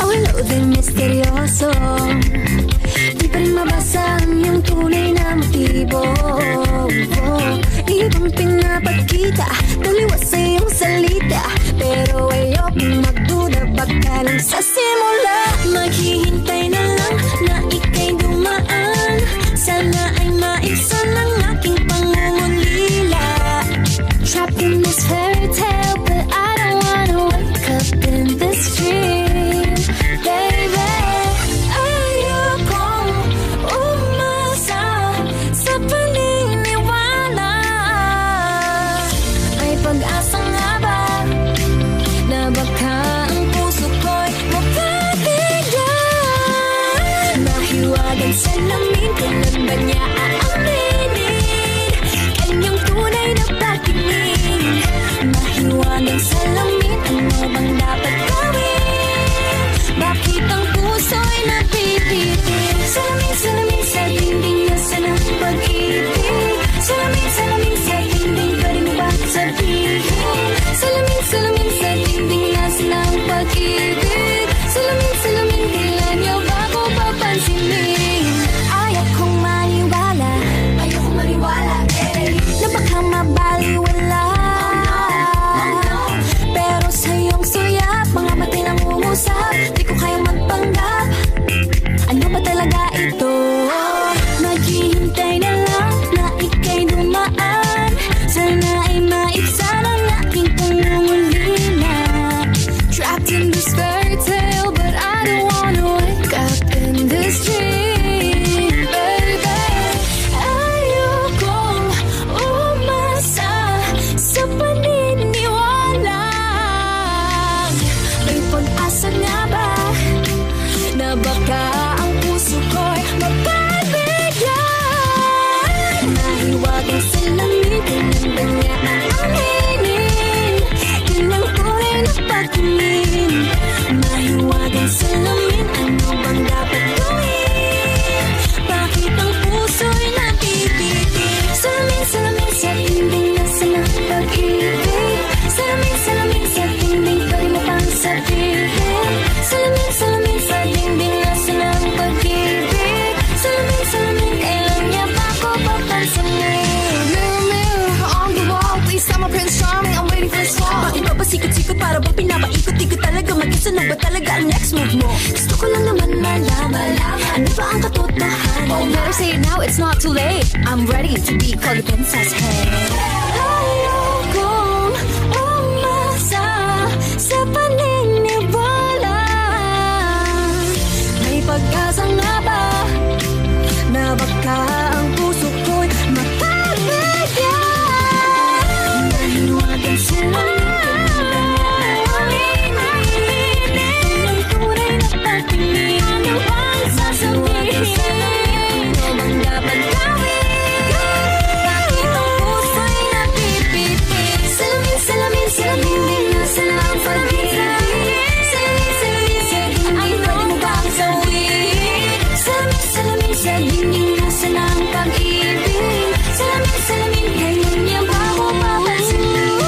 Awalo din misteryoso, di pa rin mabasa ang iyong tunay na motibo. Ibang pinapakita, taliwas sa iyong salita, pero ayokong magduda, baka lang sa simula. Maghihintay na lang na ika'y dumaan, sana ay maibsan ang aking pangungulila. Trapped in this fairy tale, but I don't wanna wake up in this dream, baby. Ayokong umasa sa paniniwala. May pag-asa nga ba na baka ang puso ko'y mapabigyan? Mahiwagang salamin, kailan ba niya aaminin kanyang tunay na pagtingin? Mahiwagang salamin, ano bang dapat gawin? Bakit ang puso'y napipitin? Salamin, salamin sa dingding, nasaan ang pag-ibig? Salamin, salamin sa dingding, pwede mo ba sabihin? Salamin, salamin sa dingding, nasaan ang pag-ibig? Salamin, salamin, kailan niyo ba ako papansinin? Ayokong maniwala, eh, na baka mabaliwala. Pero sa iyong sulyap, mga matay nangungusap, di ko kayang magpanggap. Ano ba talaga ito? Maghihintay na lang na ika'y dumaan, sana ay maibsan ang aking pangungulila. Trapped in this fairy tale, but I don't wanna wake up in this dream, baby. Ayokong umasa sa paniniwala. May pag-asa nga ba na baka ang puso ko'y mapabigyan? Mahiwagang salamin, kailan ba niya aaminin kanyang tunay na pagtingin? Mahiwagang salamin, ano bang dapat gawin? Bakit ang puso'y napipitin? Salamin, salamin sa dingding, nasaan ang pag-ibig? Salamin, salamin sa dingding, pwede mo bang sabihin? Salamin, salamin sa dingding, nasaan ang pag-ibig? Salamin, salamin, kailan niya ba ako papansinin? Mirror, mirror on the wall, please I'm a Prince Charming, I'm waiting for this fall. Bakit ba pasikot-sikot, para bang pinapaikot-ikot talaga? Mag-isa na ba talaga ang next move mo? Gusto ko lang naman malaman, ano ba ang katotohanan? Oh, better say it now, it's not too late. I'm ready to be called a princess, hey. Ayokong umasa sa paniniwala. May pag-asa nga ba na baka ang puso ko'y mapabigyan? Mahiwagang salamin, kailan ba niya aaminin ang tunay na pagtingin? Ano bang sasabihin? Ano bang dapat gawin? Bakit ang puso'y napipitin? Salamin, salamin, salamin, din nasaan ang pag-ibig? Salamin, salamin sa dingding, pwede mo bang sabihin? Salamin, salamin sa dingding, nasaan ang pag-ibig? Salamin, salamin, kailan niya ba ako papansinin?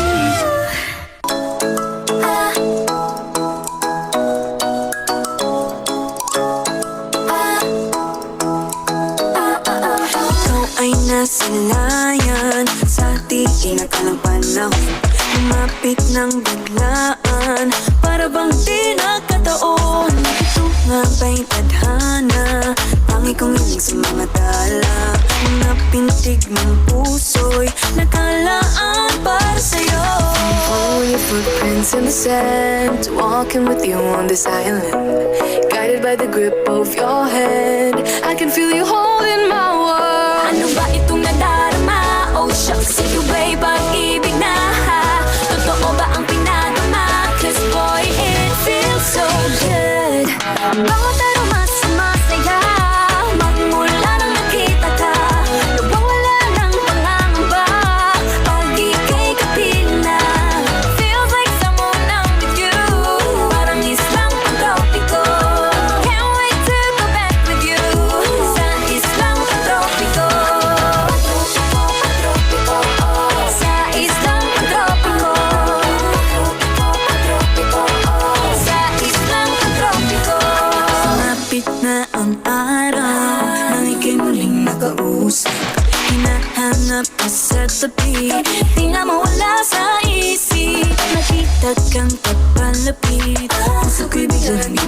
Ikaw ay nasilayan sa titing nakalang panahon. Lumapit ng biglaan, para bang di nakataon. Ito nga ba'y tadhana, tangi kong iling sa mga tala. Mga pintig ng puso'y nakalaan para sa'yo. Following your footprints in the sand, walking with you on this island, guided by the grip of your hand. I can feel you holding my world. Ano ba itong nadarama? Oh shucks, ito ba'y pag-ibig na? Totoo ba ang pinagama? 'Cause boy, it feels so good. Bawat aroma sumasaya, magmula nang nakita ka. Nawawala ng pangangamba pag ika'y kapiling na. Feels like someone I'm with you, parang islang pantropiko. Can't wait to go back with you sa islang pantropiko. pahinga pa sa tabi. Di na mawala sa isip, nakita kang papalapit. Puso ko'y biglang di